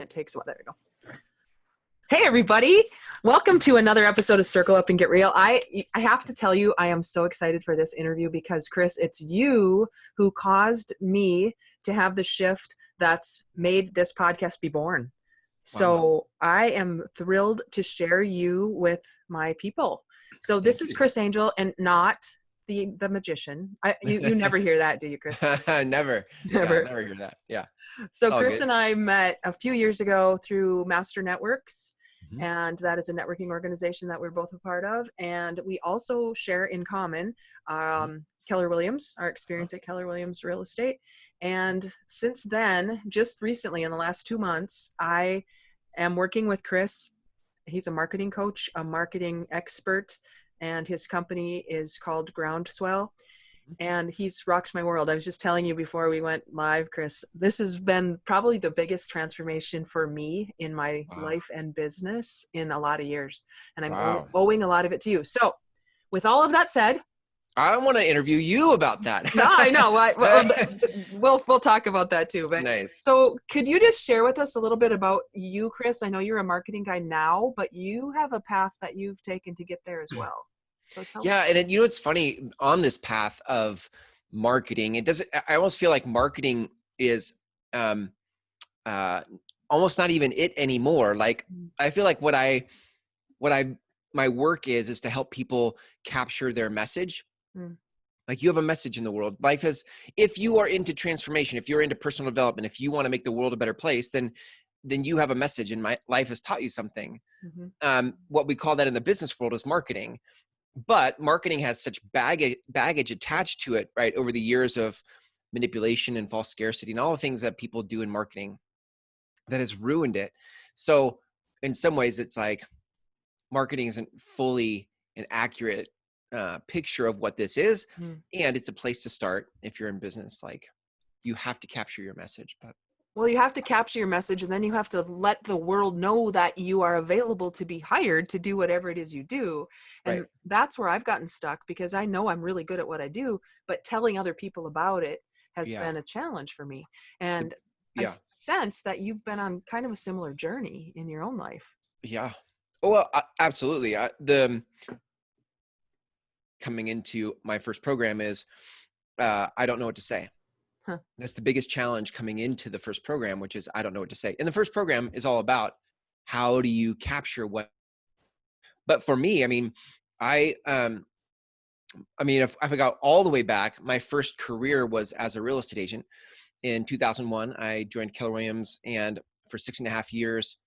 It takes a while. There we go. Hey, everybody. Welcome to another episode of Circle Up and Get Real. I have to tell you, I am so excited for this interview because, Chris, it's you who caused me to have the shift that's made this podcast be born. So I am thrilled to share you with my people. So this is Chris Angell and not the magician. You never hear that, do you, Chris? Never. Never. Yeah, never hear that. Yeah. So Chris and I met a few years ago through Master Networks, and that is a networking organization that we're both a part of. And we also share in common Keller Williams, our experience at Keller Williams Real Estate. And since then, just recently in the last 2 months, I am working with Chris. He's a marketing coach, a marketing expert, and his company is called Groundswell. And he's rocked my world. I was just telling you before we went live, Chris, this has been probably the biggest transformation for me in my life and business in a lot of years. And I'm owing a lot of it to you. So with all of that said, I want to interview you about that. No, I know. We'll talk about that too. But nice. So could you just share with us a little bit about you, Chris? I know you're a marketing guy now, but you have a path that you've taken to get there as well. So and it's funny on this path of marketing. I almost feel like marketing is almost not even it anymore. Like I feel like my work is to help people capture their message. Like you have a message in the world. Life is, if you are into transformation, if you're into personal development, if you want to make the world a better place, then you have a message, and my life has taught you something. What we call that in the business world is marketing. But marketing has such baggage attached to it, right? Over the years of manipulation and false scarcity and all the things that people do in marketing that has ruined it. So in some ways, it's like marketing isn't fully an accurate picture of what this is. And it's a place to start if you're in business. Like you have to capture your message. Well, you have to capture your message, and then you have to let the world know that you are available to be hired to do whatever it is you do. And that's where I've gotten stuck, because I know I'm really good at what I do, but telling other people about it has been a challenge for me. And I sense that you've been on kind of a similar journey in your own life. Yeah. Oh, well, absolutely. Coming into my first program is, I don't know what to say. That's the biggest challenge coming into the first program, which is I don't know what to say. And the first program is all about how do you capture what. But for me, if I go all the way back, my first career was as a real estate agent. In 2001, I joined Keller Williams, and for 6.5 years,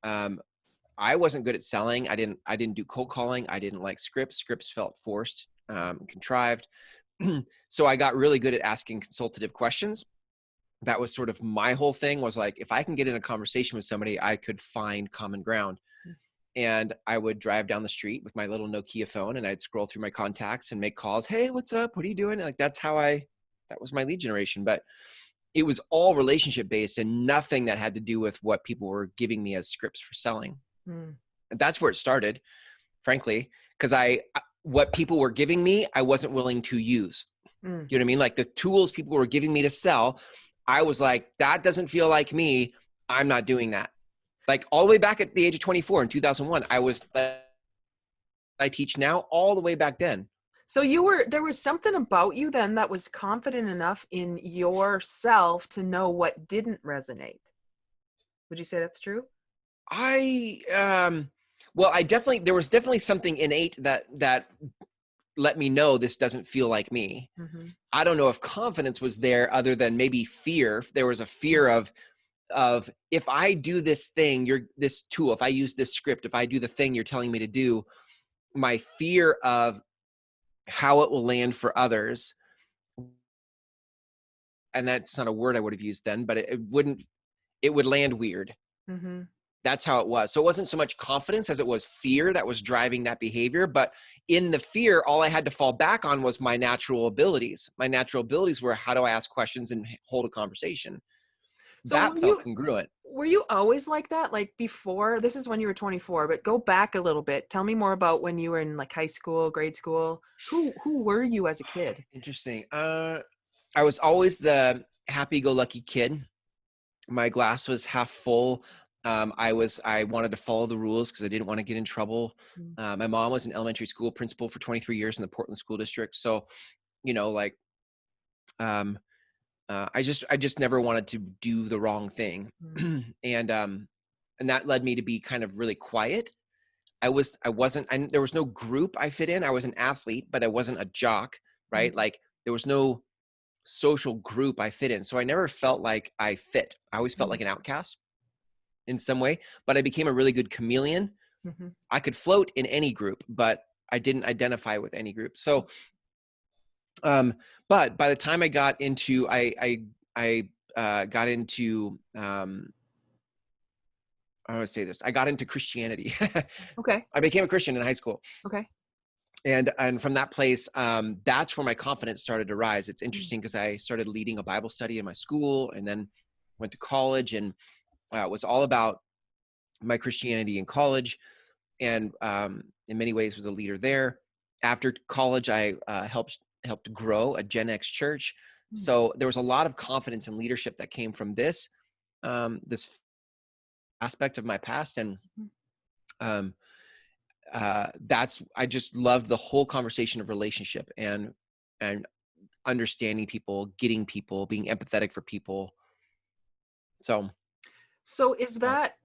I wasn't good at selling. I didn't do cold calling. I didn't like scripts. Scripts felt forced, contrived. So I got really good at asking consultative questions. That was sort of my whole thing, was like, if I can get in a conversation with somebody, I could find common ground. And I would drive down the street with my little Nokia phone, and I'd scroll through my contacts and make calls. Hey, what's up? What are you doing? Like that was my lead generation. But it was all relationship based and nothing that had to do with what people were giving me as scripts for selling. And that's where it started, frankly, because what people were giving me, I wasn't willing to use. You know what I mean? Like the tools people were giving me to sell, I was like, that doesn't feel like me. I'm not doing that. Like all the way back at the age of 24 in 2001, I teach now all the way back then. So there was something about you then that was confident enough in yourself to know what didn't resonate. Would you say that's true? There was definitely something innate that let me know this doesn't feel like me. I don't know if confidence was there other than maybe fear. There was a fear of if I do this thing, this tool, if I use this script, if I do the thing you're telling me to do, my fear of how it will land for others. And that's not a word I would have used then, but it would land weird. That's how it was. So it wasn't so much confidence as it was fear that was driving that behavior. But in the fear, all I had to fall back on was my natural abilities. My natural abilities were, how do I ask questions and hold a conversation? So that felt congruent. Were you always like that? Like before, this is when you were 24, but go back a little bit. Tell me more about when you were in like high school, grade school. Who were you as a kid? Interesting. I was always the happy-go-lucky kid. my glass was half full. I wanted to follow the rules because I didn't want to get in trouble. Mm. My mom was an elementary school principal for 23 years in the Portland School District. So, like, um, I just never wanted to do the wrong thing. Mm. And that led me to be kind of really quiet. There was no group I fit in. I was an athlete, but I wasn't a jock, right? Mm. Like, there was no social group I fit in. So I never felt like I fit. I always felt Mm. like an outcast in some way, but I became a really good chameleon. Mhm. I could float in any group, but I didn't identify with any group. So, but by the time I got into, got into, I would say this, I got into Christianity. Okay. I became a Christian in high school. Okay. And from that place, that's where my confidence started to rise. It's Mm. interesting because I started leading a Bible study in my school, and then went to college, and it was all about my Christianity in college, and in many ways was a leader there. After college, I helped grow a Gen X church. Mm. So there was a lot of confidence and leadership that came from this aspect of my past, and Mm. um, I just loved the whole conversation of relationship and understanding people, getting people, being empathetic for people. So So is uh, that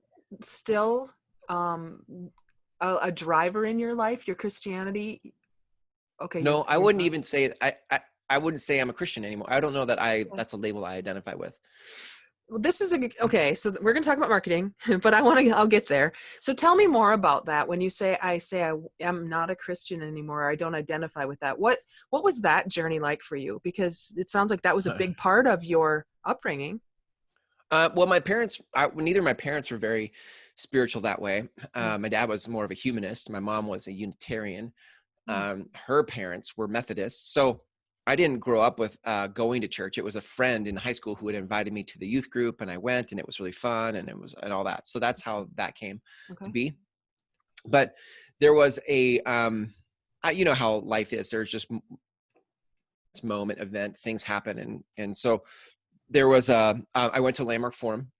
still um, a driver in your life, your Christianity? Okay, no, I you're wouldn't not. even say it. I wouldn't say I'm a Christian anymore. I don't know that Okay. that's a label I identify with. Well, this is okay. So we're going to talk about marketing, but I'll get there. So tell me more about that. When you say, I am not a Christian anymore, I don't identify with that. What was that journey like for you? Because it sounds like that was a big part of your upbringing. Well, neither of my parents were very spiritual that way. Mm. My dad was more of a humanist. My mom was a Unitarian. Mm. Her parents were Methodists. So I didn't grow up with going to church. It was a friend in high school who had invited me to the youth group, and I went, and it was really fun, and all that. So that's how that came to Okay. be. But there was you know how life is. There's just this moment, event, things happen, and so there was I went to Landmark Forum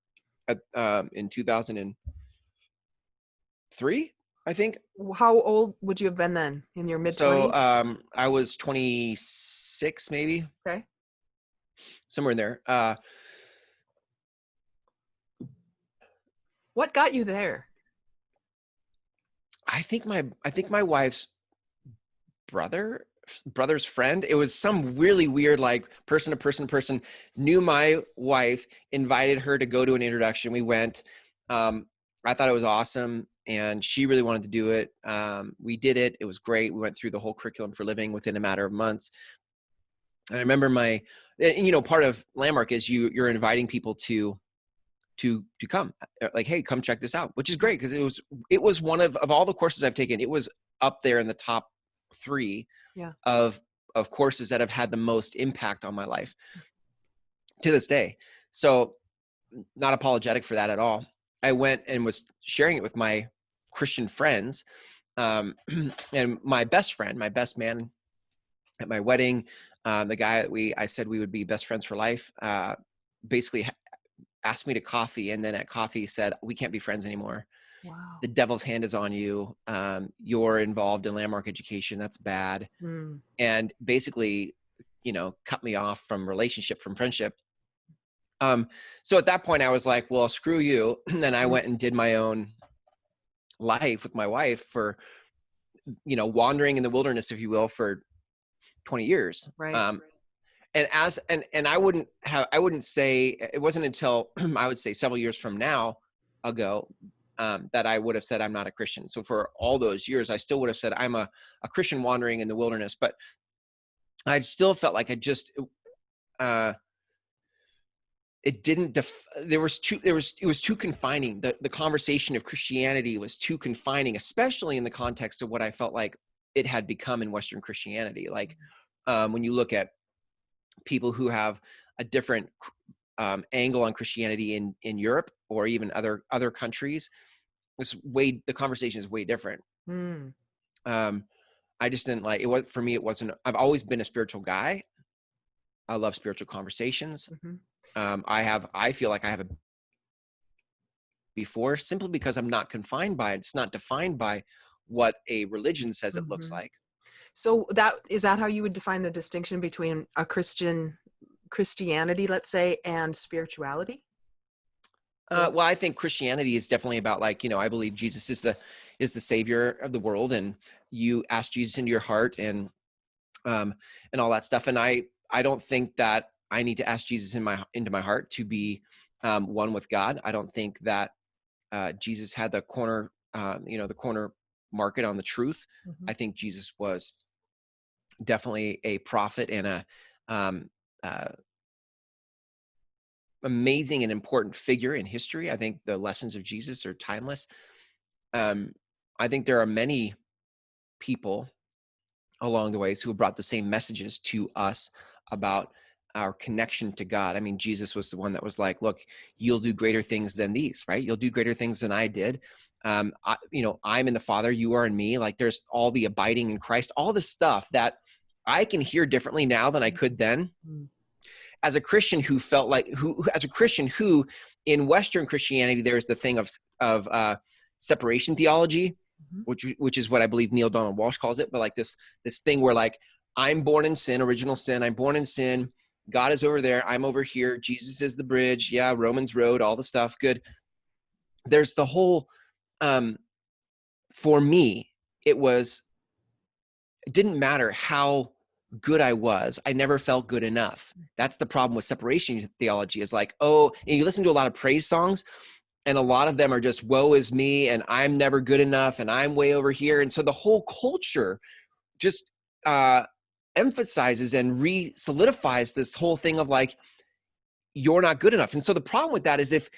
in 2003, I think. How old would you have been then? In your mid So 20s? I was 26, maybe Okay. somewhere in there. What got you there? I think my wife's brother's friend. It was some really weird, like, person to person knew my wife, invited her to go to an introduction. We went. I thought it was awesome, and she really wanted to do it. We did it. It was great. We went through the whole curriculum for living within a matter of months. And I remember part of Landmark is you're inviting people to come, like, hey, come check this out, which is great, because it was one of all the courses I've taken, it was up there in the top 3 Yeah. of courses that have had the most impact on my life to this day. So, not apologetic for that at all. I went and was sharing it with my Christian friends, and my best friend, my best man at my wedding, the guy that I said we would be best friends for life, basically asked me to coffee, and then at coffee said, we can't be friends anymore. Wow. The devil's hand is on you. You're involved in Landmark education. That's bad. Mm. And basically, cut me off from friendship. So at that point I was like, well, screw you. And then I Mm. went and did my own life with my wife for, wandering in the wilderness, if you will, for 20 years. Right. And I wouldn't say, it wasn't until I would say several years from now ago, that I would have said I'm not a Christian. So for all those years, I still would have said I'm a Christian wandering in the wilderness, but I still felt like it didn't, it was too confining. The conversation of Christianity was too confining, especially in the context of what I felt like it had become in Western Christianity. Like, when you look at people who have a different angle on Christianity in Europe or even other countries, the conversation is way different. Mm. I just didn't like it. For me, it wasn't. I've always been a spiritual guy. I love spiritual conversations. Mhm. I feel like I have a before, simply because I'm not confined by it. It's not defined by what a religion says it looks Mhm. like. So is that how you would define the distinction between a Christianity, let's say, and spirituality? Well, I think Christianity is definitely about, like, I believe Jesus is the savior of the world, and you ask Jesus into your heart, and all that stuff. And I don't think that I need to ask Jesus into my heart to be one with God. I don't think that Jesus had the corner market on the truth. Mhm. I think Jesus was definitely a prophet and a um, uh, amazing and important figure in history. I think the lessons of Jesus are timeless. Um, I think there are many people along the ways who have brought the same messages to us about our connection to God. I mean, Jesus was the one that was like, look, you'll do greater things than these, right? You'll do greater things than I did. I'm in the Father, you are in me. Like, there's all the abiding in Christ, all the stuff that I can hear differently now than I could then. Mhm. As a Christian who in Western Christianity, there's the thing of separation theology, Mhm. which is what I believe Neil Donald Walsh calls it. But like this thing where, like, I'm born in sin, original sin. I'm born in sin. God is over there. I'm over here. Jesus is the bridge. Yeah, Romans Road, all the stuff. Good. There's the whole. For me, it didn't matter how good I was. I never felt good enough. That's the problem with separation theology, is like, oh, and you listen to a lot of praise songs, and a lot of them are just, woe is me, and I'm never good enough, and I'm way over here. And so the whole culture just emphasizes and re-solidifies this whole thing of, like, you're not good enough. And so the problem with that is, if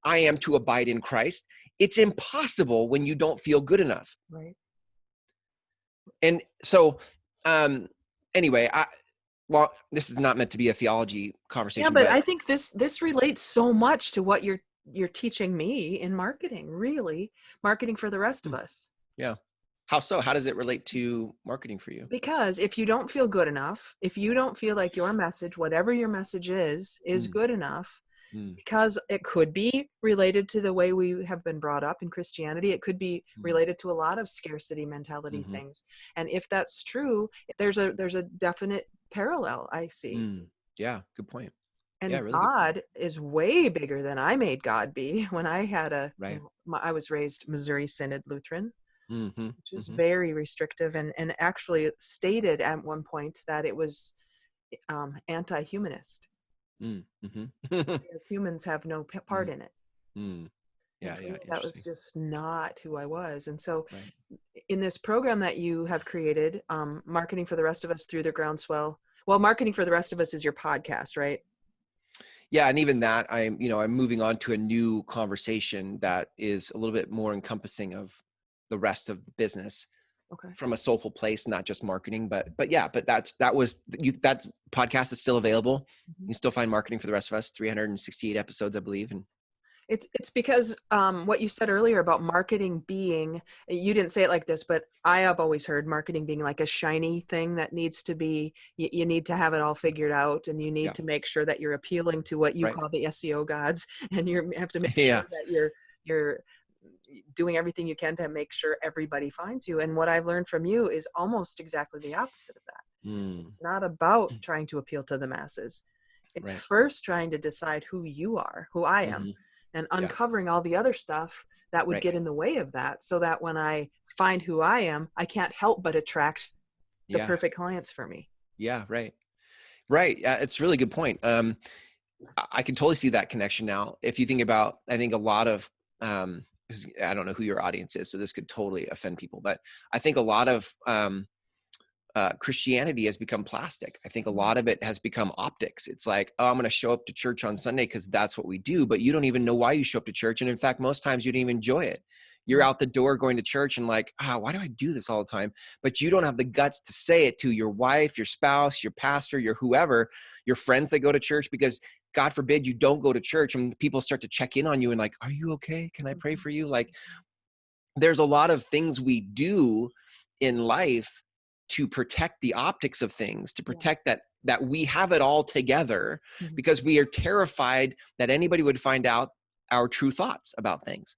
I am to abide in Christ, it's impossible when you don't feel good enough. Right. And so, anyway, well, this is not meant to be a theology Yeah, conversation, but but I think this relates so much to what you're teaching me in marketing, really. Marketing for the rest of us. yeah. How so? How does it relate to marketing for you? Because if you don't feel good enough, if you don't feel like your message, whatever your message is Mm, good enough, mm, because it could be related to the way we have been brought up in Christianity. It could be mm, related to a lot of scarcity mentality mhm, things. And if that's true, there's a definite parallel I see. mm. Yeah, good point. Yeah, And really good point. God is way bigger than I made God be. When I had Right. I was raised Missouri Synod Lutheran, Mhm, which is mhm, very restrictive, and actually stated at one point that it was anti-humanist, mm, mhm. because humans have no part Mm, in it. mm. And Yeah, for yeah, me, that was interesting. just not who I was. And so, Right. in this program that you have created, Marketing for the Rest of Us through the Groundswell, well, Marketing for the Rest of Us is your podcast, right? Yeah, and even that, I'm moving on to a new conversation that is a little bit more encompassing of the rest of the business Okay. from a soulful place, not just marketing. But yeah, but that podcast is still available. You Mhm. can still find Marketing for the Rest of Us, 368 episodes, I believe. And It's because what you said earlier about marketing being, you didn't say it like this, but I have always heard marketing being like a shiny thing that needs to be, you need to have it all figured out, and you need yeah, to make sure that you're appealing to what you right. call the SEO gods, and you have to make Yeah. sure that you're doing everything you can to make sure everybody finds you. And what I've learned from you is almost exactly the opposite of that. Mm, It's not about trying to appeal to the masses. It's right. first trying to decide who you are, who I am, Hmm. and Yeah. uncovering all the other stuff that would Right. get in the way of that, so that when I find who I am, I can't help but attract the Yeah. perfect clients for me. Yeah. Right. Right. Yeah, it's a really good point. I can totally see that connection now. If you think about, I think a lot of, I don't know who your audience is, so this could totally offend people, but I think a lot of Christianity has become plastic. I think a lot of it has become optics. It's like, oh, I'm going to show up to church on Sunday because that's what we do, but you don't even know why you show up to church. And in fact, most times you don't even enjoy it. You're Right. out the door going to church and like, why do I do this all the time? But you don't have the guts to say it to your wife, your spouse, your pastor, your whoever, your friends that go to church, because God forbid you don't go to church and people start to check in on you and like, are you okay? Can I pray Mhm. for you? Like, there's a lot of things we do in life to protect the optics of things, to Yeah. protect that we have it all together, Mhm. because we are terrified that anybody would find out our true thoughts about things.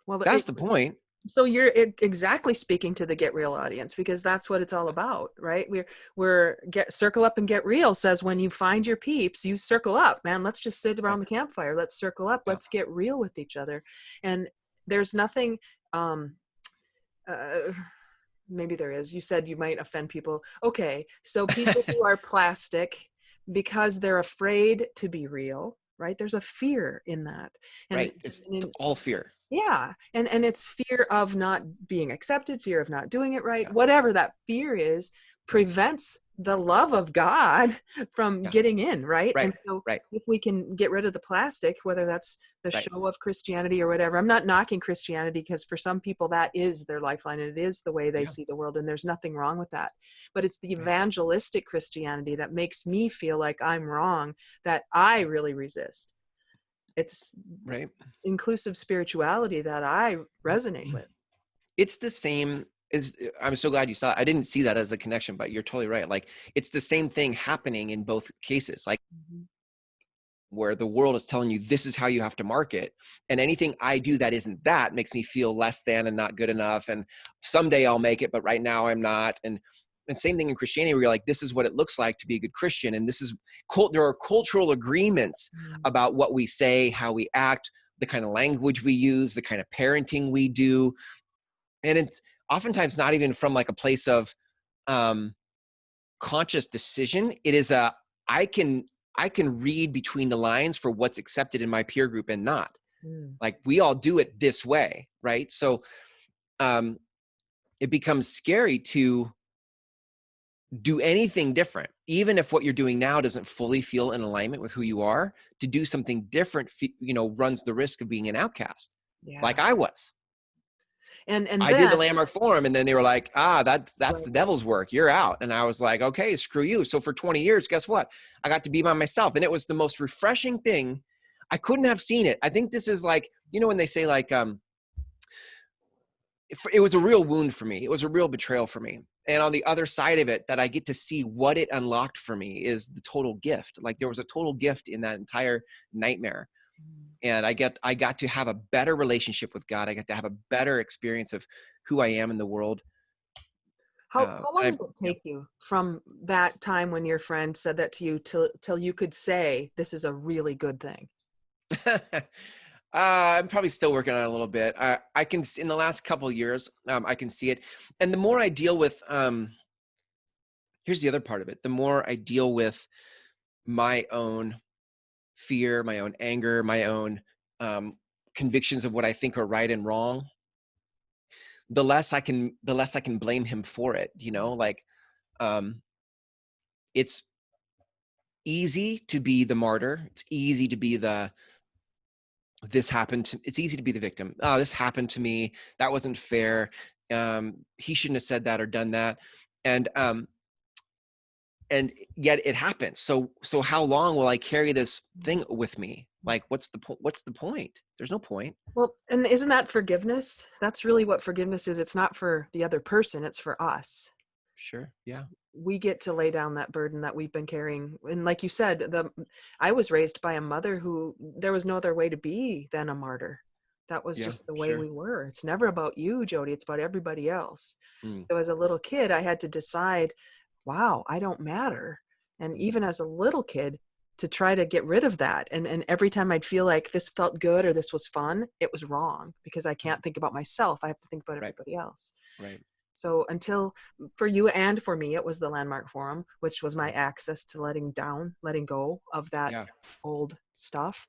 Well, That's the point. so you're exactly speaking to the Get Real audience, because that's what it's all about, right? We're circle up and get real says, when you find your peeps, you circle up, man. Let's just sit around the campfire. Let's circle up. Yeah. Let's get real with each other. And there's nothing, maybe there is. You said you might offend people. Okay. So people who are plastic because they're afraid to be real, right? There's a fear in that. And, right. It's all fear. yeah. And it's fear of not being accepted, fear of not doing it right. Yeah. Whatever that fear is prevents the love of God from getting in, right? Right. And so if we can get rid of the plastic, whether that's the show of Christianity or whatever, I'm not knocking Christianity, because for some people that is their lifeline and it is the way they see the world, and there's nothing wrong with that. But it's the evangelistic Christianity that makes me feel like I'm wrong, that I really resist. It's inclusive spirituality that I resonate with. It's the same as, I'm so glad you saw it. I didn't see that as a connection, but you're totally right. Like, it's the same thing happening in both cases, like where the world is telling you this is how you have to market, and anything I do that isn't that makes me feel less than and not good enough. And someday I'll make it, but right now I'm not. And same thing in Christianity, where you're like, this is what it looks like to be a good Christian. And this is there are cultural agreements about what we say, how we act, the kind of language we use, the kind of parenting we do. And it's oftentimes not even from like a place of conscious decision. It is I can read between the lines for what's accepted in my peer group and not. Like, we all do it this way, right? So it becomes scary to do anything different, even if what you're doing now doesn't fully feel in alignment with who you are. To do something different, runs the risk of being an outcast, like I was. And I did the Landmark Forum, and then they were like, that's the devil's work. You're out. And I was like, okay, screw you. So for 20 years, guess what? I got to be by myself. And it was the most refreshing thing. I couldn't have seen it. I think this is like, when they say like, it was a real wound for me. It was a real betrayal for me. And on the other side of it, that I get to see what it unlocked for me is the total gift. Like, there was a total gift in that entire nightmare. And I got to have a better relationship with God. I got to have a better experience of who I am in the world. How long did it take you from that time when your friend said that to you till you could say, this is a really good thing? I'm probably still working on it a little bit. I can, in the last couple of years, I can see it. And the more I deal with, here's the other part of it. The more I deal with my own fear, my own anger, my own convictions of what I think are right and wrong, the less I can blame him for it. Like, it's easy to be the martyr. It's easy to be it's easy to be the victim. Oh, this happened to me. That wasn't fair. He shouldn't have said that or done that. And yet it happens. So how long will I carry this thing with me? Like, what's the point? There's no point. Well, and isn't that forgiveness? That's really what forgiveness is. It's not for the other person. It's for us. Sure. Yeah. We get to lay down that burden that we've been carrying. And like you said, I was raised by a mother who there was no other way to be than a martyr. That was just the way we were. It's never about you, Jodee. It's about everybody else. So as a little kid, I had to decide, wow, I don't matter. And even as a little kid, to try to get rid of that. And every time I'd feel like this felt good or this was fun, it was wrong, because I can't think about myself. I have to think about everybody else. Right. So until, for you and for me, it was the Landmark Forum, which was my access to letting go of that old stuff.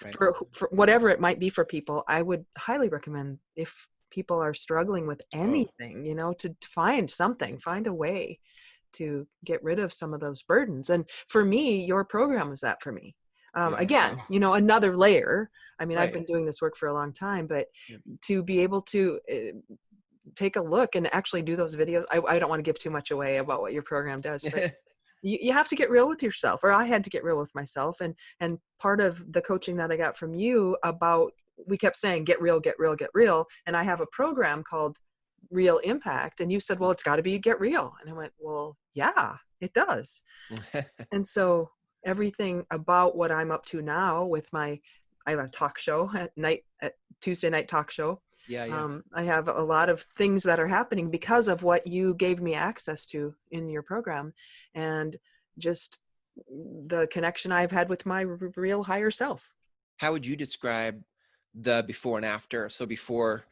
Right. For whatever it might be for people, I would highly recommend, if people are struggling with anything, to find a way to get rid of some of those burdens. And for me, your program was that for me. Again, another layer. I mean, I've been doing this work for a long time, but to be able to take a look and actually do those videos. I don't want to give too much away about what your program does, but you have to get real with yourself, or I had to get real with myself. And part of the coaching that I got from you we kept saying, get real, get real, get real. And I have a program called Real Impact. And you said, well, it's got to be get real. And I went, well, yeah, it does. And so everything about what I'm up to now with my I have a talk show at Tuesday night talk show. Yeah. Yeah. I have a lot of things that are happening because of what you gave me access to in your program, and just the connection I've had with my real higher self. How would you describe the before and after? So before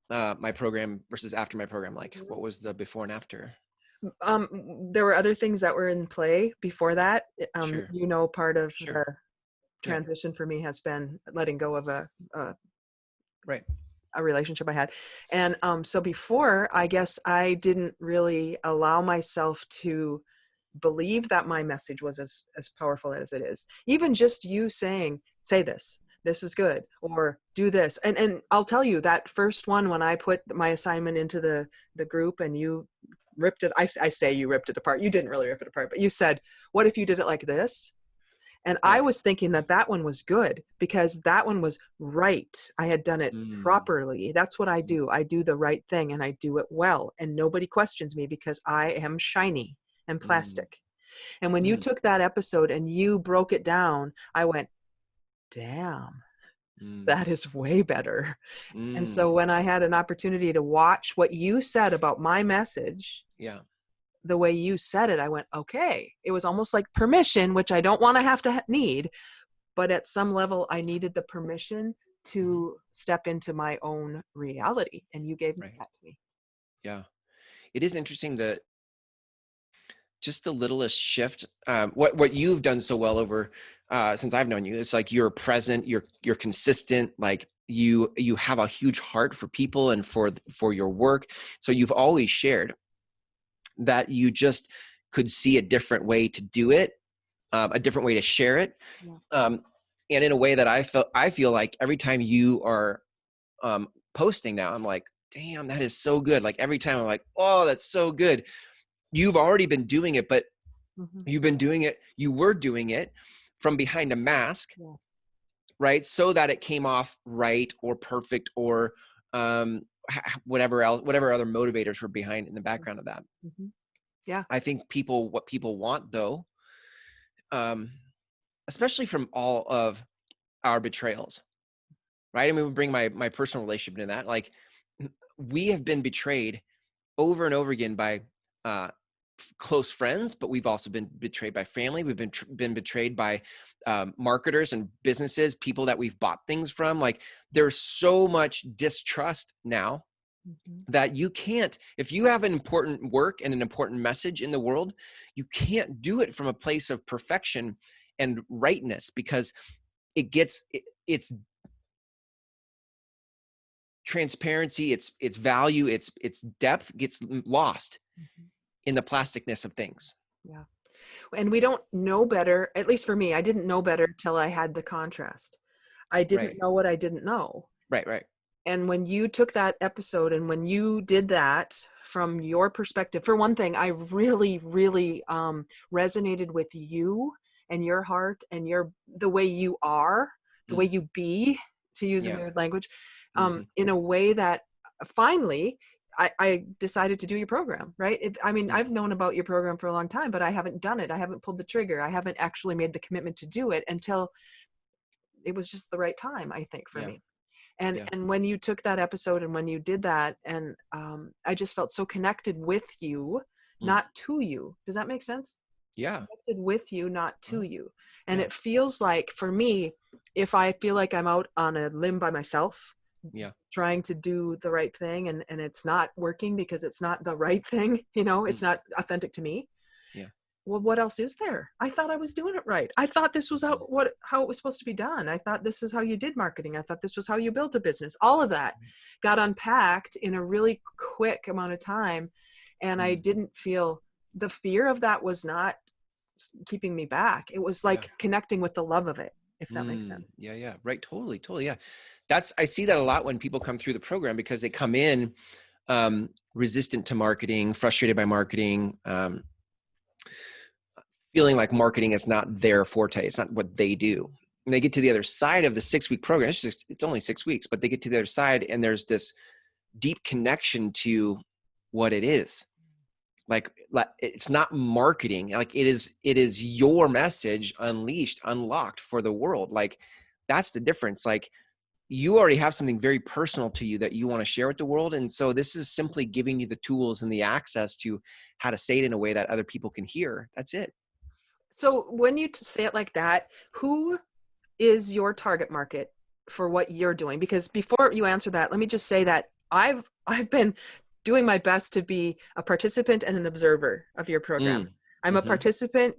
my program versus after my program, like what was the before and after? There were other things that were in play before that. Sure. Part of Sure. the Yeah. transition for me has been letting go of Right. a relationship I had. And so before, I guess I didn't really allow myself to believe that my message was as powerful as it is. Even just you saying, say this is good, or do this. And I'll tell you, that first one, when I put my assignment into the group and you ripped it, I say you ripped it apart. You didn't really rip it apart, but you said, what if you did it like this? And I Yeah. was thinking that one was good because that one was right. I had done it Mm. properly. That's what I do. I do the right thing and I do it well. And nobody questions me because I am shiny and Mm. plastic. And when you Mm. took that episode and you broke it down, I went, damn, Mm. that is way better. And so Mm. when I had an opportunity to watch what you said about my message, Yeah. the way you said it, I went, okay. It was almost like permission, which I don't want to have to need. But at some level, I needed the permission Mhm. to step into my own reality. And you gave Right. that to me. Yeah. It is interesting that just the littlest shift, what you've done so well over since I've known you, it's like you're present, you're consistent, like you have a huge heart for people and for your work. So you've always shared that you just could see a different way to do it, a different way to share it. Yeah. And in a way that I feel like every time you are posting now, I'm like, damn, that is so good. Like every time I'm like, oh, that's so good. You've already been doing it, but Mm-hmm. you were doing it from behind a mask, Yeah. right? So that it came off right or perfect or whatever else, whatever other motivators were behind in the background of that. Mm-hmm. Yeah. I think what people want though, um, especially from all of our betrayals, right? I mean, we bring my personal relationship into that. Like we have been betrayed over and over again by close friends, but we've also been betrayed by family. We've been betrayed by marketers and businesses, people that we've bought things from. Like there's so much distrust now Mm-hmm. that you can't, if you have an important work and an important message in the world, you can't do it from a place of perfection and rightness, because it's transparency, its value, its depth gets lost Mm-hmm. in the plasticness of things. Yeah. And we don't know better, at least for me, I didn't know better till I had the contrast. I didn't Right. know what I didn't know. Right. And when you took that episode and when you did that from your perspective, for one thing, I really, really resonated with you and your heart and the way you are, the way Mm. you be, to use a Yeah. weird language, Hmm. in a way that finally I decided to do your program, right? I mean, Mm. I've known about your program for a long time, but I haven't done it. I haven't pulled the trigger. I haven't actually made the commitment to do it until it was just the right time, I think, for Yeah. me. And Yeah. when you took that episode and when you did that, and I just felt so connected with you, Mm. not to you. Does that make sense? Yeah. Connected with you, not to Uh-huh. you. And Yeah. it feels like, for me, if I feel like I'm out on a limb by myself, Yeah. trying to do the right thing, and it's not working because it's not the right thing, it's Mm. not authentic to me. Yeah. Well, what else is there? I thought I was doing it right. I thought this was Mm. how it was supposed to be done. I thought this is how you did marketing. I thought this was how you built a business. All of that got unpacked in a really quick amount of time. And I Mm. didn't feel the fear of that was not keeping me back. It was Yeah. like connecting with the love of it, if that makes Mm. sense. Yeah. Yeah. Right. Totally. Yeah. I see that a lot when people come through the program, because they come in resistant to marketing, frustrated by marketing, feeling like marketing is not their forte. It's not what they do. And they get to the other side of the 6-week program. It's only 6 weeks, but they get to the other side and there's this deep connection to what it is. Like it's not marketing. Like it is your message unleashed, unlocked for the world. Like that's the difference. Like, you already have something very personal to you that you want to share with the world. And so this is simply giving you the tools and the access to how to say it in a way that other people can hear. That's it. So when you say it like that, who is your target market for what you're doing? Because before you answer that, let me just say that I've been doing my best to be a participant and an observer of your program. I'm a participant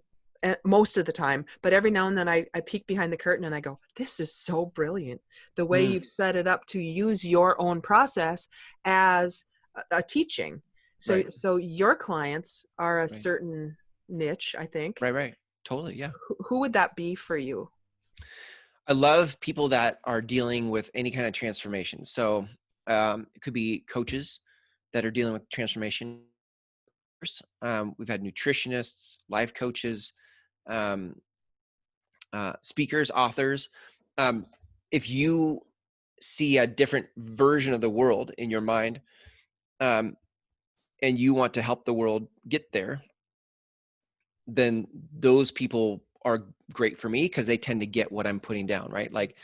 most of the time, but every now and then I peek behind the curtain and I go, this is so brilliant. The way you've set it up to use your own process as a teaching. So, so your clients are a certain niche, I think. Right. Totally. Yeah. Who would that be for you? I love people that are dealing with any kind of transformation. So it could be coaches that are dealing with transformation. We've had nutritionists, life coaches, speakers, authors. If you see a different version of the world in your mind, and you want to help the world get there, then those people are great for me because they tend to get what I'm putting down, right? Like,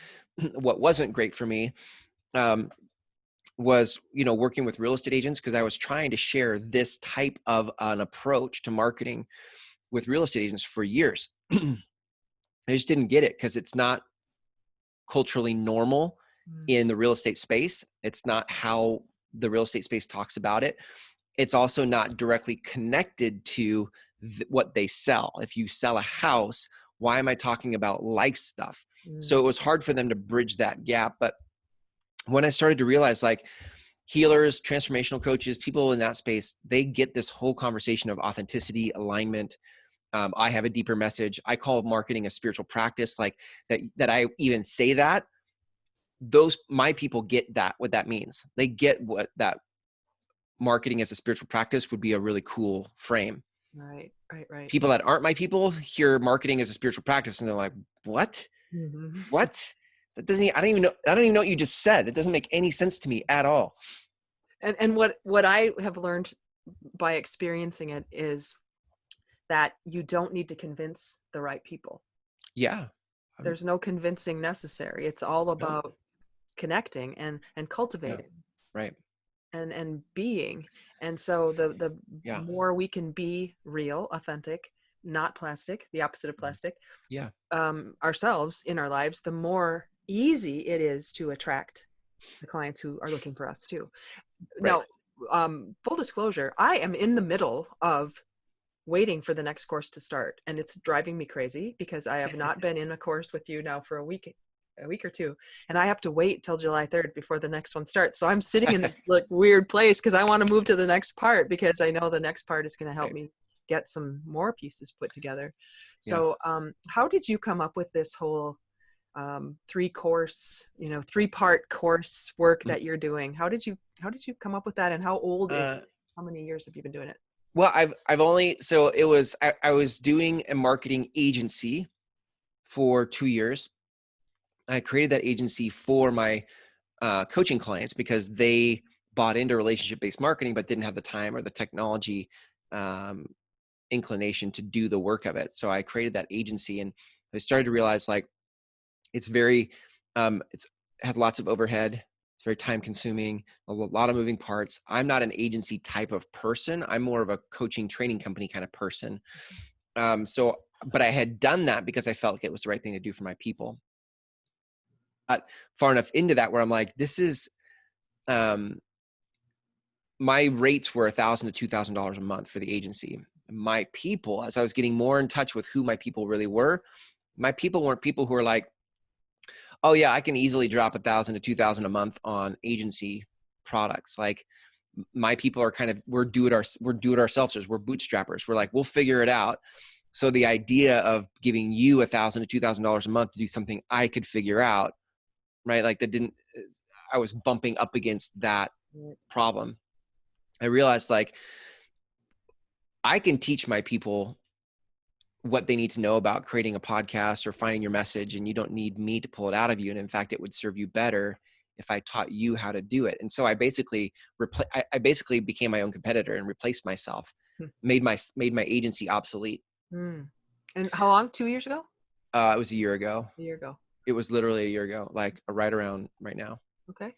what wasn't great for me was, working with real estate agents, because I was trying to share this type of an approach to marketing with real estate agents for years. I just didn't get it because it's not culturally normal in the real estate space. It's not how the real estate space talks about it. It's also not directly connected to what they sell. If you sell a house, why am I talking about life stuff? So it was hard for them to bridge that gap. But when I started to realize, like, healers, transformational coaches, people in that space, they get this whole conversation of authenticity, alignment. I have a deeper message. I call marketing a spiritual practice, like that I even say that. My people get that, what that means. They get what that marketing as a spiritual practice would be a really cool frame. Right. People that aren't my people hear marketing as a spiritual practice and they're like, what? What? That doesn't, I don't even know what you just said. It doesn't make any sense to me at all. And what I have learned by experiencing it is that you don't need to convince the right people. Yeah. There's no convincing necessary. It's all about connecting and cultivating. Right. And being. And so the more we can be real, authentic, not plastic, the opposite of plastic, ourselves in our lives, the more easy it is to attract the clients who are looking for us too. Now, full disclosure, I am in the middle of waiting for the next course to start, and it's driving me crazy because I have not been in a course with you now for a week or two, and I have to wait till July 3rd before the next one starts. So I'm sitting in this like weird place because I want to move to the next part because I know the next part is going to help me get some more pieces put together. So how did you come up with this whole 3-part course work that you're doing? How did you come up with that, and how old is it? How many years have you been doing it? Well, I've only, so it was, I was doing a marketing agency for 2 years. I created that agency for my coaching clients because they bought into relationship-based marketing, but didn't have the time or the technology inclination to do the work of it. So I created that agency, and I started to realize, like, it's very, it has lots of overhead. It's very time consuming, a lot of moving parts. I'm not an agency type of person. I'm more of a coaching training company kind of person. But I had done that because I felt like it was the right thing to do for my people. Got far enough into that where I'm like, this is, my rates were $1,000 to $2,000 a month for the agency. My people, as I was getting more in touch with who my people really were, my people weren't people who are like, oh yeah, I can easily drop $1,000 to $2,000 a month on agency products. Like, my people are kind of, we're do-it-ourselves. We're bootstrappers. We're like, we'll figure it out. So the idea of giving you $1,000 to $2,000 a month to do something I could figure out, right? Like, I was bumping up against that problem. I realized, like, I can teach my people what they need to know about creating a podcast or finding your message, and you don't need me to pull it out of you. And in fact, it would serve you better if I taught you how to do it. And so I basically became my own competitor and replaced myself, made my agency obsolete. And how long? 2 years ago? It was a year ago. A year ago. It was literally a year ago, like right around right now. Okay.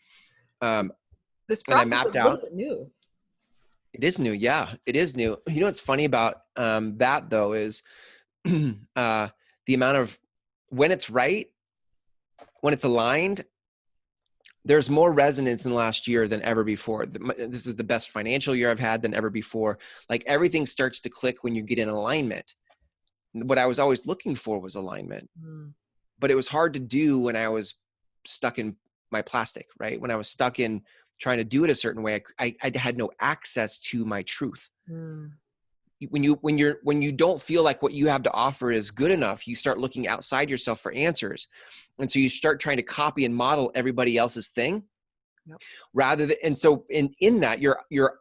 So Um, this and I process is mapped a little out. bit new. It is new. Yeah, it is new. You know what's funny about that though is the amount of when it's right, when it's aligned, there's more resonance in the last year than ever before. This is the best financial year I've had than ever before. Like everything starts to click when you get in alignment. What I was always looking for was alignment, Mm, but it was hard to do when I was stuck in my plastic, right? When I was stuck in trying to do it a certain way, I had no access to my truth. mm, When you don't feel like what you have to offer is good enough, you start looking outside yourself for answers. And so you start trying to copy and model everybody else's thing yep. rather than, and so in that your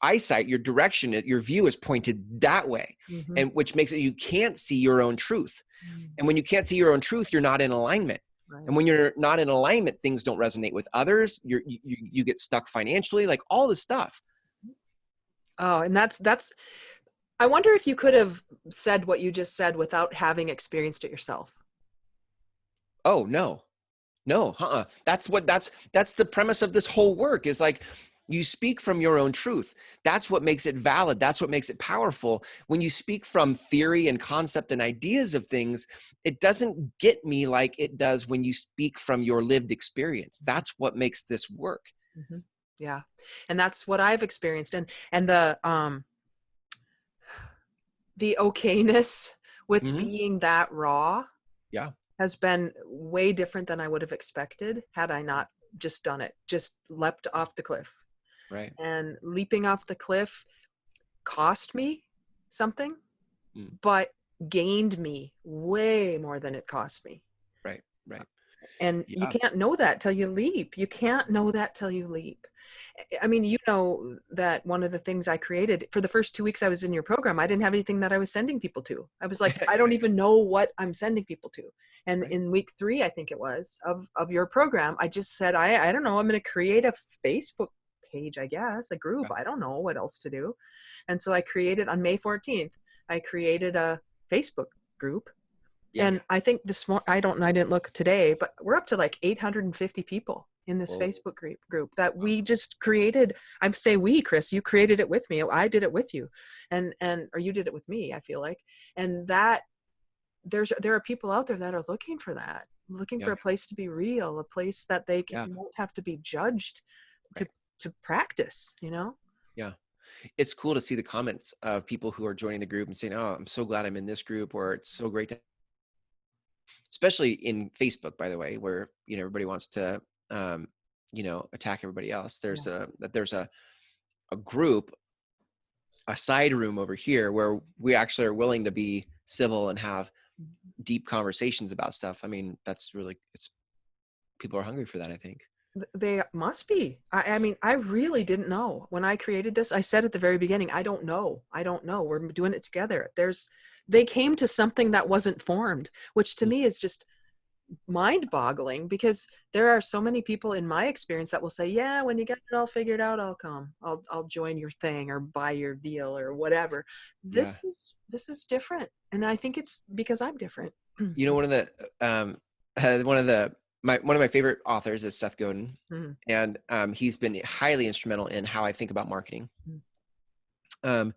eyesight, your direction, your view is pointed that way. Mm-hmm. And which makes it, you can't see your own truth. Mm, And when you can't see your own truth, you're not in alignment. right. And when you're not in alignment, things don't resonate with others. You get stuck financially, like all this stuff. Oh, and that's, I wonder if you could have said what you just said without having experienced it yourself. Oh no, no, That's the premise of this whole work is like, you speak from your own truth. That's what makes it valid. That's what makes it powerful. When you speak from theory and concept and ideas of things, it doesn't get me like it does when you speak from your lived experience. That's what makes this work. Mm-hmm. Yeah. And that's what I've experienced. And the okayness with Mm-hmm. being that raw Yeah. has been way different than I would have expected had I not just done it, just leapt off the cliff. Right. And leaping off the cliff cost me something, Mm. but gained me way more than it cost me. Right. Right. And you Yeah. can't know that till you leap. You can't know that till you leap. I mean, you know that one of the things I created for the first 2 weeks I was in your program, I didn't have anything that I was sending people to. I was like, I don't Right. even know what I'm sending people to. And Right. in week 3, I think it was, of your program, I just said, I don't know, I'm going to create a Facebook page, I guess, a group. Yeah. I don't know what else to do. And so I created on May 14th, I created a Facebook group. Yeah. And I think I didn't look today, but we're up to like 850 people in this Whoa. Facebook group that we just created. I say we, Chris, you created it with me. I did it with you, or you did it with me, I feel like. And that there are people out there that are looking for that, looking for Yeah. a place to be real, a place that they Yeah. won't have to be judged to Right. to practice, Yeah. It's cool to see the comments of people who are joining the group and saying, "Oh, I'm so glad I'm in this group," or "It's so great to," especially in Facebook, by the way, where, everybody wants to, attack everybody else. Yeah. There's a group, a side room over here where we actually are willing to be civil and have deep conversations about stuff. I mean, that's really, people are hungry for that, I think. They must be. I mean, I really didn't know when I created this. I said at the very beginning, I don't know. We're doing it together. They came to something that wasn't formed, which to Mm. me is just mind boggling, because there are so many people in my experience that will say, yeah, when you get it all figured out, I'll come, I'll join your thing or buy your deal or whatever. Yeah. This is different. And I think it's because I'm different. One of the, one of the, one of my favorite authors is Seth Godin. Mhm. And he's been highly instrumental in how I think about marketing. And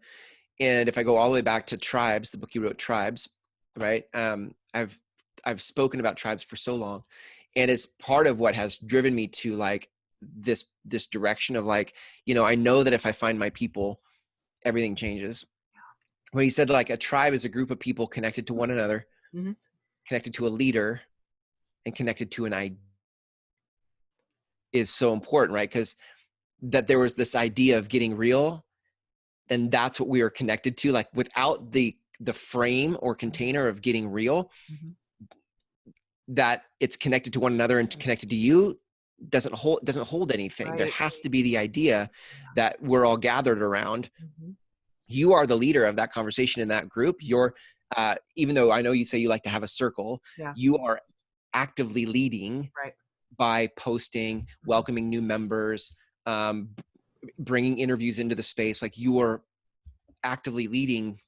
if I go all the way back to Tribes, the book he wrote, Tribes, right? I've spoken about tribes for so long, and it's part of what has driven me to like this direction of like, I know that if I find my people, everything changes. When he said like a tribe is a group of people connected to one another, Mm-hmm. connected to a leader, and connected to an idea, is so important, right? Because that there was this idea of getting real, and that's what we are connected to. Like without the frame or container of getting real, Mm-hmm. that it's connected to one another and connected to you doesn't hold anything. Right. There has to be the idea that we're all gathered around. Mm-hmm. You are the leader of that conversation in that group. You're, even though I know you say you like to have a circle, Yeah. you are actively leading Right. by posting, welcoming new members, bringing interviews into the space. Like you are actively leading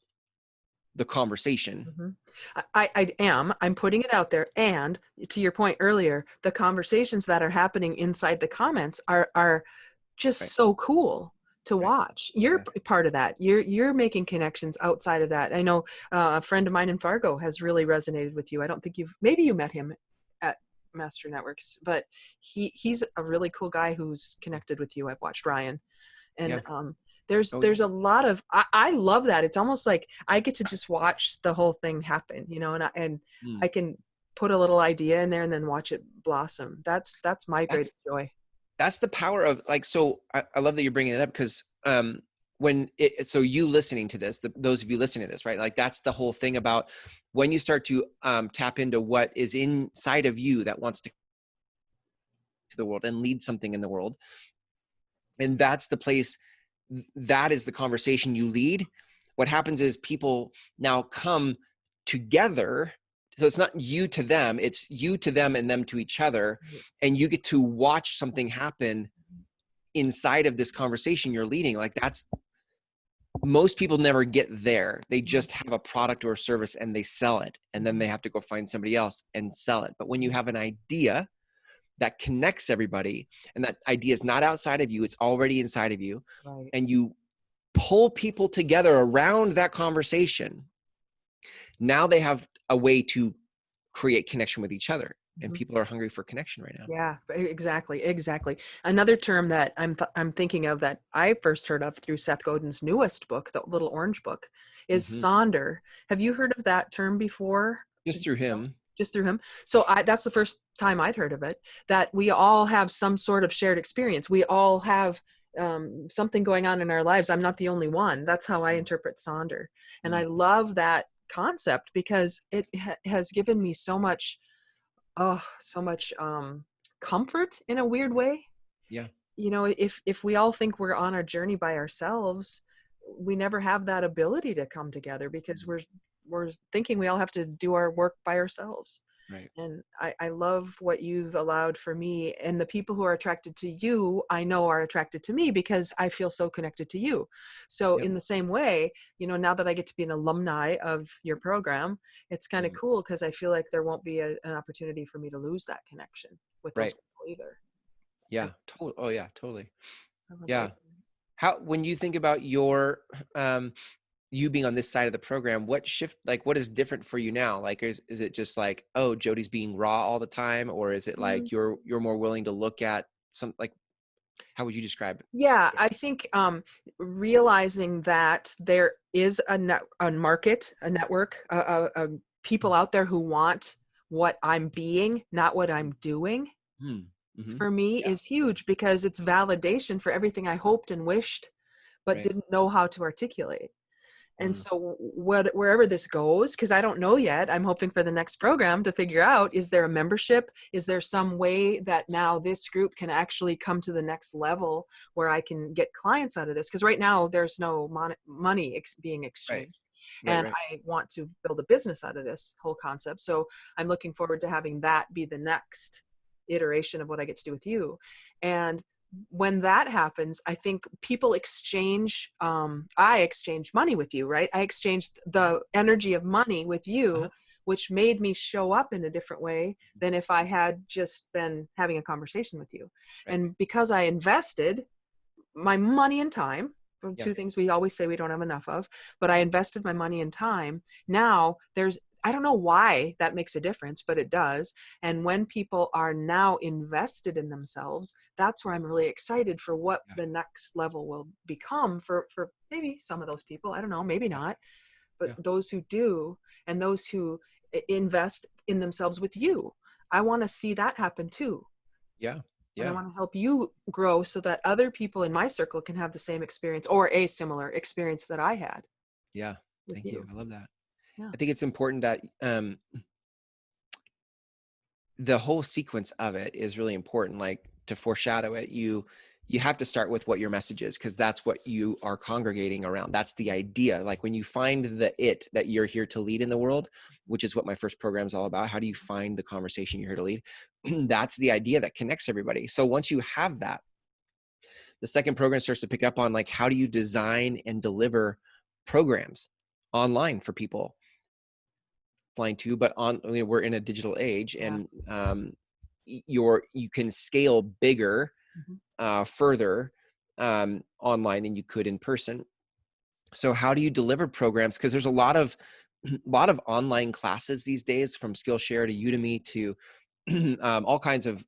the conversation. Mhm. I am. I'm putting it out there. And to your point earlier, the conversations that are happening inside the comments are just Right. so cool to Right. watch. You're Yeah. part of that. You're making connections outside of that. I know a friend of mine in Fargo has really resonated with you. I don't think maybe you met him at Master Networks, but he's a really cool guy who's connected with you. I've watched Ryan, and Yeah. Oh yeah. there's a lot of I love that. It's almost like I get to just watch the whole thing happen, and Mm. I can put a little idea in there and then watch it blossom. That's my That's greatest joy. that's the power of like, so I love that you're bringing it up because so you listening to this, those of you listening to this, right? Like that's the whole thing about when you start to tap into what is inside of you that wants to the world and lead something in the world. And that's the place, that is the conversation you lead. What happens is people now come together. So it's not you to them, it's you to them and them to each other. And you get to watch something happen inside of this conversation you're leading. Like that's, most people never get there. They just have a product or a service and they sell it. And then they have to go find somebody else and sell it. But when you have an idea that connects everybody, and that idea is not outside of you, it's already inside of you, Right. and you pull people together around that conversation, now they have a way to create connection with each other. And people are hungry for connection right now. Yeah, exactly. Another term that I'm thinking of that I first heard of through Seth Godin's newest book, the little orange book, is sonder. Have you heard of that term before? Just through him. Just through him. So that's the first time I'd heard of it, that we all have some sort of shared experience. We all have something going on in our lives. I'm not the only one. That's how I interpret sonder. And I love that concept because it has given me so much comfort in a weird way. Yeah. If we all think we're on our journey by ourselves, we never have that ability to come together because we're thinking we all have to do our work by ourselves. Right. And I love what you've allowed for me, and the people who are attracted to you, I know are attracted to me because I feel so connected to you. So in the same way, now that I get to be an alumni of your program, it's kind of cool because I feel like there won't be an opportunity for me to lose that connection with those people either. Yeah. Oh yeah, totally. Yeah. That. How, when you think about your, you being on this side of the program, what is different for you now? Like, is it just like, oh, Jodee's being raw all the time? Or is it like, you're more willing to look at some, like, how would you describe it? Yeah, I think realizing that there is a market, a network, people out there who want what I'm being, not what I'm doing, for me is huge because it's validation for everything I hoped and wished, but didn't know how to articulate. And so wherever this goes, because I don't know yet, I'm hoping for the next program to figure out, is there a membership? Is there some way that now this group can actually come to the next level where I can get clients out of this? Because right now there's no money being exchanged. And I want to build a business out of this whole concept. So I'm looking forward to having that be the next iteration of what I get to do with you. And when that happens, I think people exchange, I exchanged money with you, right? I exchanged the energy of money with you, which made me show up in a different way than if I had just been having a conversation with you. And because I invested my money and time, two things we always say we don't have enough of, but I invested my money and time. Now I don't know why that makes a difference, but it does. And when people are now invested in themselves, that's where I'm really excited for what the next level will become for maybe some of those people. I don't know, maybe not, but those who do, and those who invest in themselves with you. I want to see that happen too. Yeah. And I want to help you grow so that other people in my circle can have the same experience or a similar experience that I had. Yeah. Thank you. I love that. Yeah. I think it's important that the whole sequence of it is really important. Like, to foreshadow it, you have to start with what your message is, because that's what you are congregating around. That's the idea. Like, when you find it that you're here to lead in the world, which is what my first program is all about. How do you find the conversation you're here to lead? That's the idea that connects everybody. So once you have that, the second program starts to pick up on, like, how do you design and deliver programs? online for people, offline too, but we're in a digital age, Yeah. and you can scale bigger, further, online than you could in person. So how do you deliver programs? Because there's a lot of online classes these days, from Skillshare to Udemy to all kinds of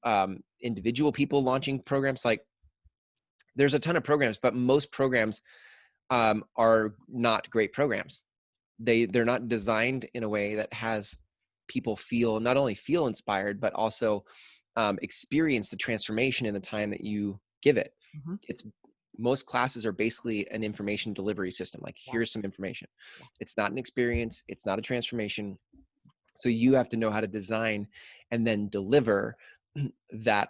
individual people launching programs. Like, there's a ton of programs, but most programs are not great programs. They're not designed in a way that has people not only feel inspired, but also experience the transformation in the time that you give it. It's Most classes are basically an information delivery system. Like, here's some information. It's not an experience. It's not a transformation. So you have to know how to design and then deliver that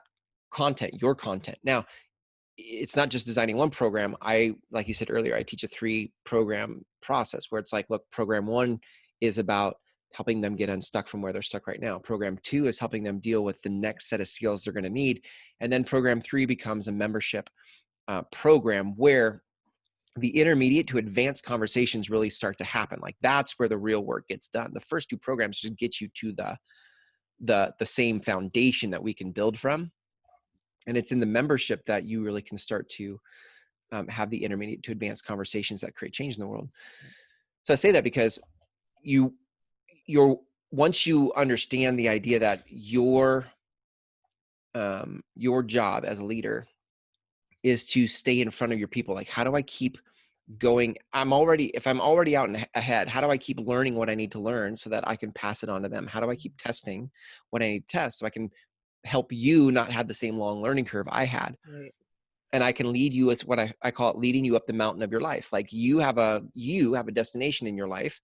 content, your content. Now, it's not just designing one program. Like you said earlier, I teach a 3-program process where it's like, look, program 1 is about helping them get unstuck from where they're stuck right now. Program 2 is helping them deal with the next set of skills they're going to need. And then program 3 becomes a membership program where the intermediate to advanced conversations really start to happen. Like, that's where the real work gets done. The first 2 programs just get you to the same foundation that we can build from. And it's in the membership that you really can start to have the intermediate to advanced conversations that create change in the world. So I say that because once you understand the idea that your job as a leader is to stay in front of your people. Like, how do I keep going? If I'm already out and ahead, how do I keep learning what I need to learn so that I can pass it on to them? How do I keep testing what I need to test so I can help you not have the same long learning curve I had? Right. And I can lead you, as what I call it, leading you up the mountain of your life. Like, you have a destination in your life.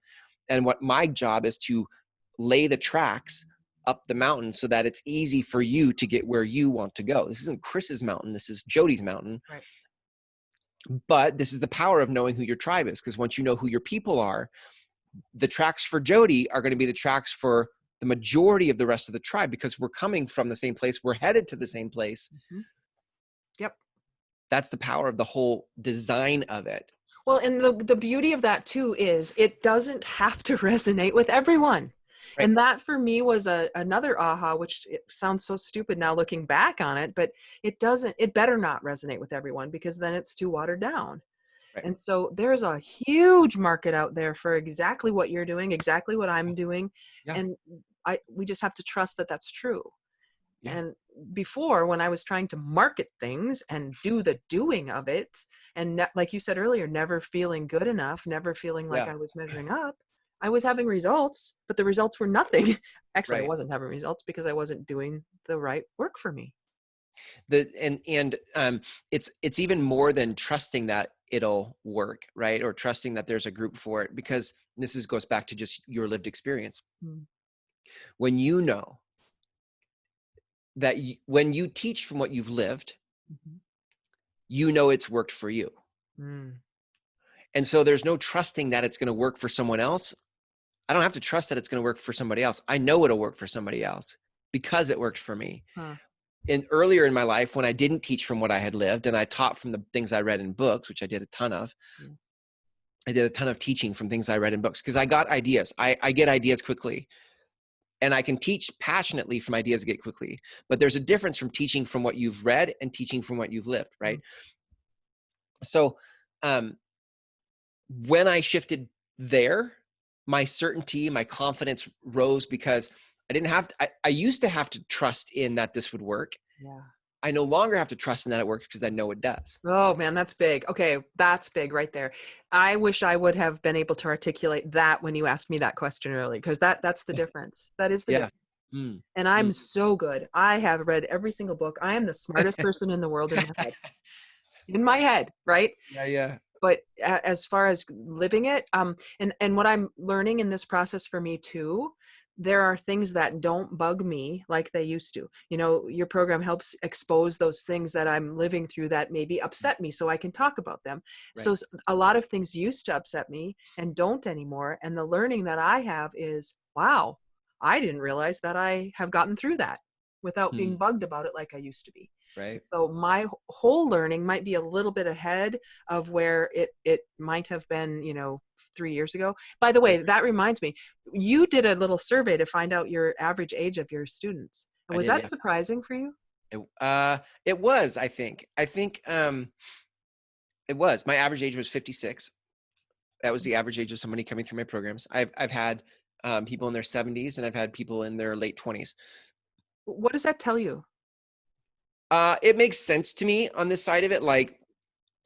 And what my job is to lay the tracks up the mountain so that it's easy for you to get where you want to go. This isn't Chris's mountain. This is Jodee's mountain. Right. But this is the power of knowing who your tribe is. Because once you know who your people are, the tracks for Jodee are going to be the tracks for the majority of the rest of the tribe, because we're coming from the same place. We're headed to the same place. Yep. That's the power of the whole design of it. Well, and the beauty of that too is it doesn't have to resonate with everyone. Right. And that for me was another aha, which it sounds so stupid now looking back on it, but it better not resonate with everyone, because then it's too watered down. Right. And so there's a huge market out there for exactly what you're doing, exactly what I'm doing. Yeah. And we just have to trust that that's true. Yeah. And before, when I was trying to market things and do the doing of it, and like you said earlier, never feeling good enough, never feeling like I was measuring up, I was having results, but the results were nothing. Actually, I wasn't having results because I wasn't doing the right work for me. It's even more than trusting that it'll work, right? Or trusting that there's a group for it, because goes back to just your lived experience. When you know that when you teach from what you've lived, you know it's worked for you. And so there's no trusting that it's going to work for someone else. I don't have to trust that it's going to work for somebody else. I know it'll work for somebody else because it worked for me. And earlier in my life, when I didn't teach from what I had lived and I taught from the things I read in books, which I did a ton of, I did a ton of teaching from things I read in books because I got ideas. I get ideas quickly. And I can teach passionately from ideas that get quickly. But there's a difference from teaching from what you've read and teaching from what you've lived, right? So when I shifted there, my certainty, my confidence rose, because I used to have to trust in that this would work. I no longer have to trust in that it works because I know it does. Oh man, that's big. Okay. That's big right there. I wish I would have been able to articulate that when you asked me that question earlier, because that's the difference. That is the difference. And I'm so good. I have read every single book. I am the smartest person in the world in my head. In my head, right? Yeah. But as far as living it, and what I'm learning in this process for me too, there are things that don't bug me like they used to. You know, your program helps expose those things that I'm living through that maybe upset me so I can talk about them. So a lot of things used to upset me and don't anymore. And the learning that I have is, wow, I didn't realize that I have gotten through that without being bugged about it like I used to be. Right. So my whole learning might be a little bit ahead of where it might have been, 3 years ago. By the way, Right. that reminds me, you did a little survey to find out your average age of your students. And I was did. that Yeah. surprising for you? It was, I think it was. My average age was 56. That was the average age of somebody coming through my programs. I've had people in their 70s, and I've had people in their late 20s. What does that tell you? It makes sense to me on this side of it, like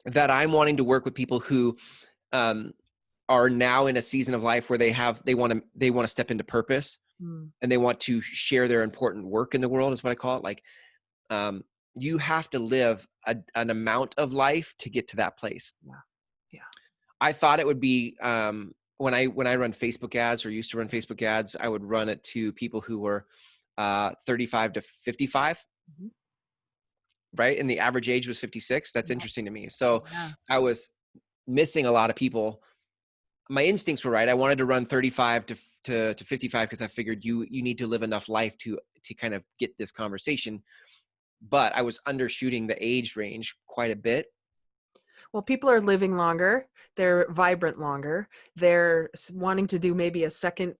that I'm wanting to work with people who um, are now in a season of life where they want to step into purpose, Mm, and they want to share their important work in the world, is what I call it. Like um, you have to live an amount of life to get to that place. yeah. Yeah. I thought it would be when I run Facebook ads, or used to run Facebook ads, I would run it to people who were 35 to 55, Mhm. right? And the average age was 56. That's Yeah. interesting to me. So Yeah. I was missing a lot of people. My instincts were right. I wanted to run 35 to 55 because I figured you need to live enough life to kind of get this conversation. But I was undershooting the age range quite a bit. Well, people are living longer. They're vibrant longer. They're wanting to do maybe a second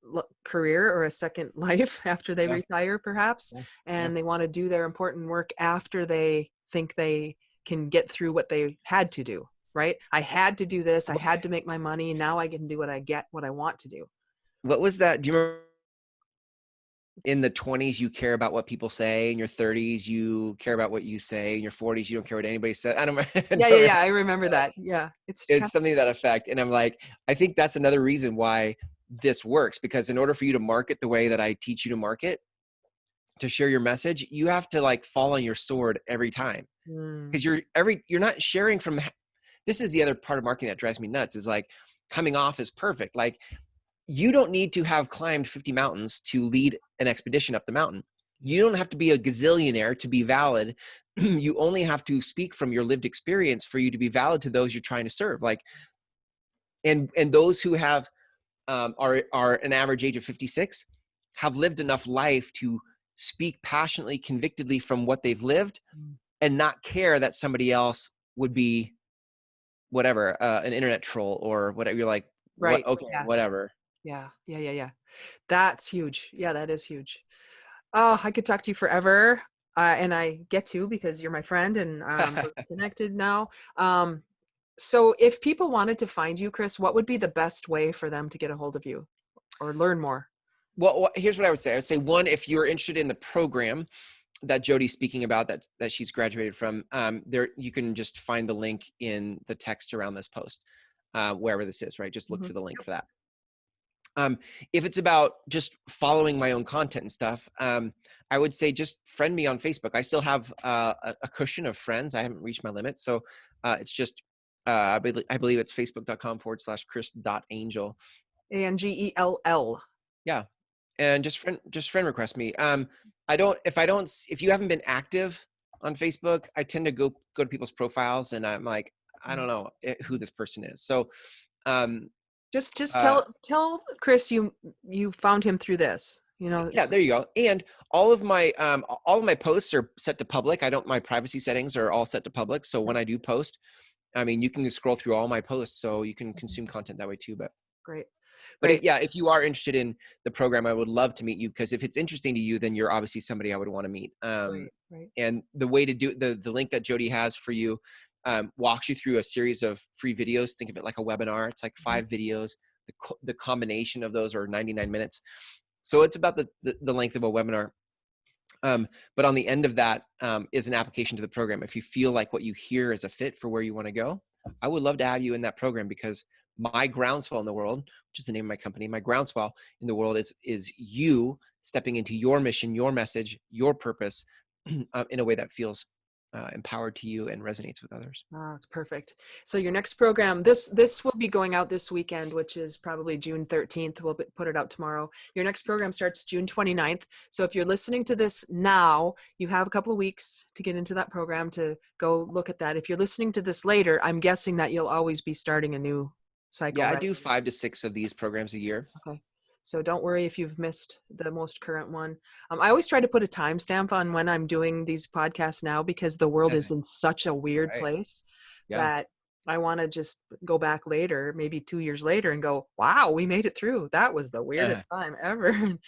career or a second life after they Yeah, retire, perhaps. yeah, yeah. And they want to do their important work after they think they can get through what they had to do, right? I had to do this. I had to make my money. Now I can do what I want to do. What was that? Do you remember? In the 20s, you care about what people say. In your 30s, you care about what you say. In your 40s, you don't care what anybody says. I don't, I Yeah, don't yeah, remember. yeah. I remember that. Yeah. It's something to that effect. And I'm like, I think that's another reason why this works, because in order for you to market the way that I teach you to market, to share your message, you have to like fall on your sword every time, Mm, because you're not sharing from. This is the other part of marketing that drives me nuts, is like coming off as perfect. Like, you don't need to have climbed 50 mountains to lead an expedition up the mountain. You don't have to be a gazillionaire to be valid. You only have to speak from your lived experience for you to be valid to those you're trying to serve. Like, and those who have are an average age of 56 have lived enough life to speak passionately, convictedly from what they've lived, mm. and not care that somebody else would be whatever, an internet troll or whatever. You're like, what? Right. Okay, Yeah. whatever. Yeah. Yeah. Yeah. Yeah. That's huge. Yeah, that is huge. Oh, I could talk to you forever. And I get to because you're my friend and we're connected now. So if people wanted to find you, Chris, what would be the best way for them to get a hold of you or learn more? Well, here's what I would say. I would say, one, if you're interested in the program that Jodee's speaking about, that she's graduated from, there you can just find the link in the text around this post, wherever this is. Right, just look Mhm. for the link for that. If it's about just following my own content and stuff, I would say just friend me on Facebook. I still have a cushion of friends. I haven't reached my limit, so it's just I believe it's facebook.com/chris.angell. Angell. Yeah, and just friend request me. If you haven't been active on Facebook, I tend to go to people's profiles, and I'm like, I don't know who this person is. So um, Just uh, tell Chris you found him through this. yeah, there you go. And all of my posts are set to public. My privacy settings are all set to public. So when I do post, I mean, you can just scroll through all my posts, so you can consume content that way too. Great. But Great. if you are interested in the program, I would love to meet you, because if it's interesting to you, then you're obviously somebody I would want to meet. Right. Right. And the way to do the link that Jodee has for you walks you through a series of free videos. Think of it like a webinar. It's like Mhm. 5 videos. The combination of those are 99 minutes. So it's about the length of a webinar. But on the end of that is an application to the program. If you feel like what you hear is a fit for where you want to go, I would love to have you in that program, because my Groundswell in the world, which is the name of my company, my Groundswell in the world is you stepping into your mission, your message, your purpose in a way that feels empowered to you and resonates with others. Ah, that's perfect. So your next program, this will be going out this weekend, which is probably June 13th. We'll put it out tomorrow. Your next program starts June 29th. So if you're listening to this now, you have a couple of weeks to get into that program, to go look at that. If you're listening to this later, I'm guessing that you'll always be starting a new cycle, Yeah, I right? do 5 to 6 of these programs a year. Okay. So don't worry if you've missed the most current one. I always try to put a timestamp on when I'm doing these podcasts now, because the world Yeah. is in such a weird Right. place Yeah. that I want to just go back later, maybe 2 years later, and go, wow, we made it through. That was the weirdest time ever.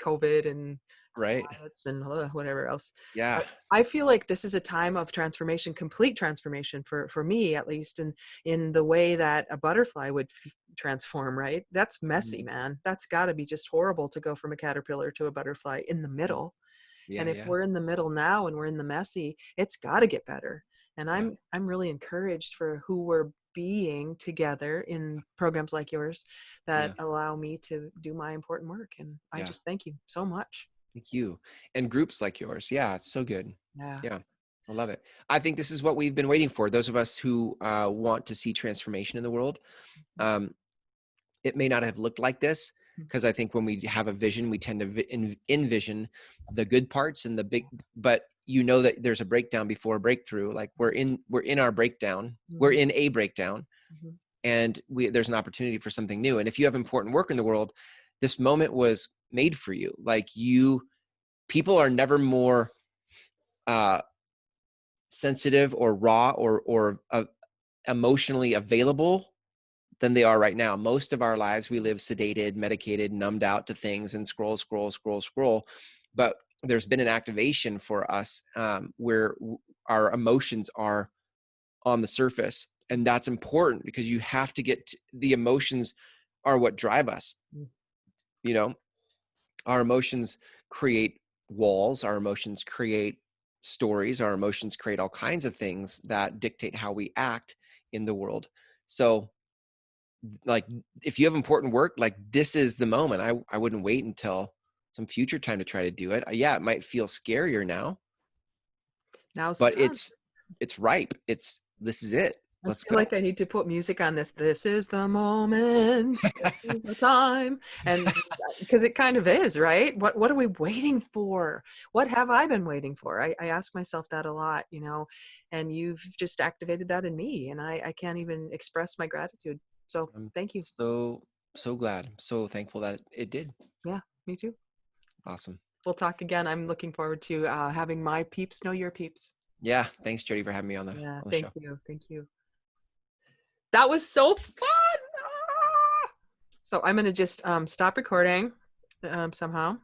COVID and Right. riots and whatever else. Yeah. But I feel like this is a time of transformation, complete transformation for me, at least, in the way that a butterfly would transform, right? That's messy, Mhm. man. That's got to be just horrible to go from a caterpillar to a butterfly in the middle. Yeah. And if Yeah. we're in the middle now and we're in the messy, it's got to get better. And Yeah. I'm really encouraged for who we're being together in programs like yours that Yeah. allow me to do my important work. And I Yeah. just thank you so much. Thank you. And groups like yours. Yeah. It's so good. Yeah. Yeah. I love it. I think this is what we've been waiting for. Those of us who want to see transformation in the world. Um, it may not have looked like this, because I think when we have a vision, we tend to envision the good parts and the big, but you know that there's a breakdown before a breakthrough. Like we're in our breakdown, we're Mhm. in a breakdown, Mhm. and there's an opportunity for something new. And if you have important work in the world, this moment was made for you. Like people are never more uh, sensitive or raw or emotionally available than they are right now. Most of our lives, we live sedated, medicated, numbed out to things and scroll, scroll, scroll, scroll. But there's been an activation for us where our emotions are on the surface. And that's important, because you have to the emotions are what drive us. You know, our emotions create walls, our emotions create stories, our emotions create all kinds of things that dictate how we act in the world. So, like, if you have important work, like, this is the moment. I wouldn't wait until some future time to try to do it. Yeah, it might feel scarier now, Now's the but time. it's ripe. This is it. I Let's feel go. like I need to put music on this. This is the moment. This is the time. And because it kind of is, right? What are we waiting for? What have I been waiting for? I ask myself that a lot, and you've just activated that in me. And I can't even express my gratitude. So I'm thank you. so glad. I'm so thankful that it did. Yeah, me too. Awesome. We'll talk again. I'm looking forward to having my peeps know your peeps. Yeah. Thanks, Jodee, for having me on Yeah, the thank show. you. Thank you. That was so fun. Ah! So I'm going to just stop recording somehow.